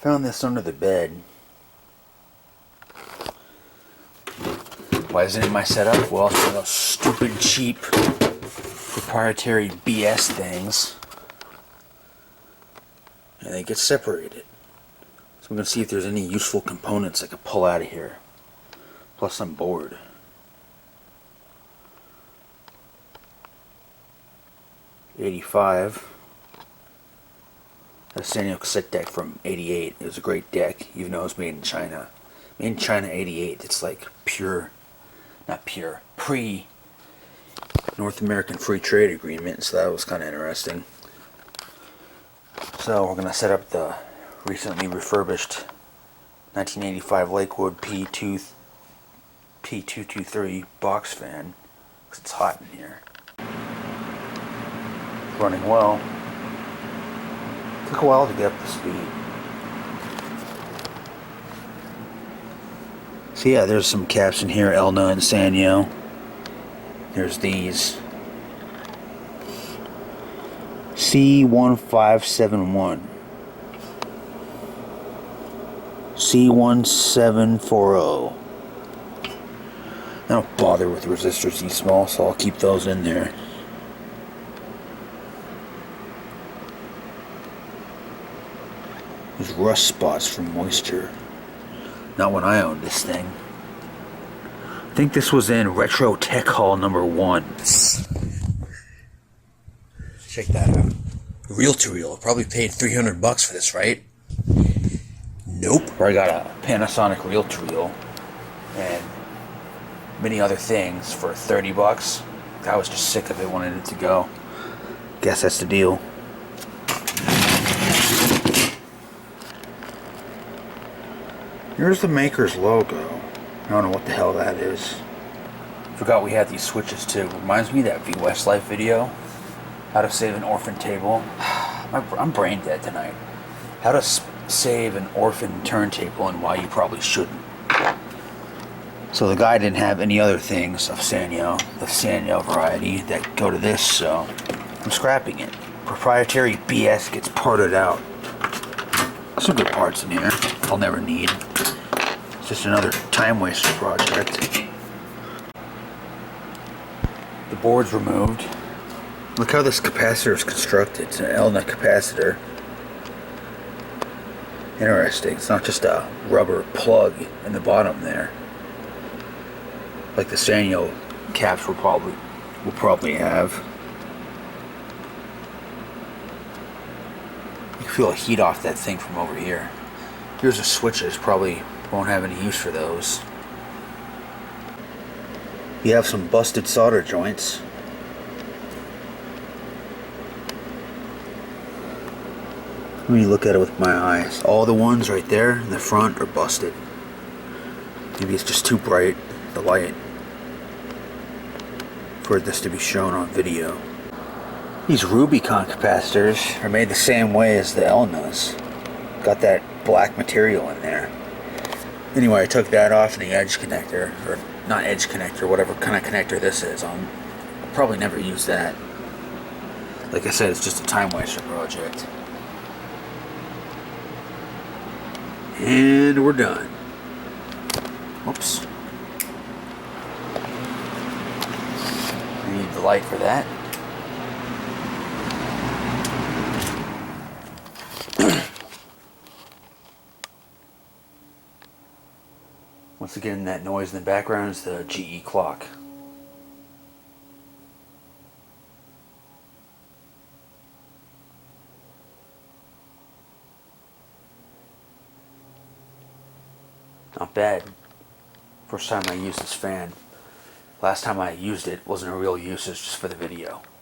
Found this under the bed. Why isn't it in my setup? Well, it's one of those stupid, cheap, proprietary BS things. And they get separated. So I'm going to see if there's any useful components I can pull out of here. Plus I'm bored. '85. A Sanyo cassette deck from '88. It was a great deck, even though it was made in China. Made in China '88. It's like pure, not pure, pre-North American Free Trade Agreement, so that was kind of interesting. So we're going to set up the recently refurbished 1985 Lakewood P223 box fan, because it's hot in here. Running well. Took a while to get up to speed. So yeah, there's some caps in here, Elna and Sanyo. There's these. C1571. C1740. I don't bother with resistors these small, so I'll keep those in there. There's rust spots from moisture. Not when I owned this thing. I think this was in Retro Tech Hall #1. Check that out. Reel-to-reel. Probably paid $300 for this, right? Nope. Or I got a Panasonic reel-to-reel and many other things for $30. I was just sick of it, wanted it to go. Guess that's the deal. Here's the maker's logo. I don't know what the hell that is. Forgot we had these switches too. Reminds me of that V Westlife video. How to save an orphan table. I'm brain dead tonight. How to save an orphan turntable and why you probably shouldn't. So the guy didn't have any other things of Sanyo, the Sanyo variety, that go to this, so I'm scrapping it. Proprietary BS gets parted out. Some good parts in here I'll never need. It's just another time waster project. The board's removed. Look how this capacitor is constructed. It's an Elna capacitor. Interesting. It's not just a rubber plug in the bottom there, like the Sanyo caps will probably have. You can feel the heat off that thing from over here. Here's the switches. Probably won't have any use for those. You have some busted solder joints. Let me look at it with my eyes. All the ones right there in the front are busted. Maybe it's just too bright, the light, for this to be shown on video. These Rubicon capacitors are made the same way as the Elnas. Got that black material in there. Anyway, I took that off in the edge connector, or not edge connector, whatever kind of connector this is. I'll probably never use that. Like I said, it's just a time waster project. And we're done. Whoops. I need the light for that. Once again, that noise in the background is the GE clock. Not bad. First time I used this fan. Last time I used it wasn't a real use, it was just for the video.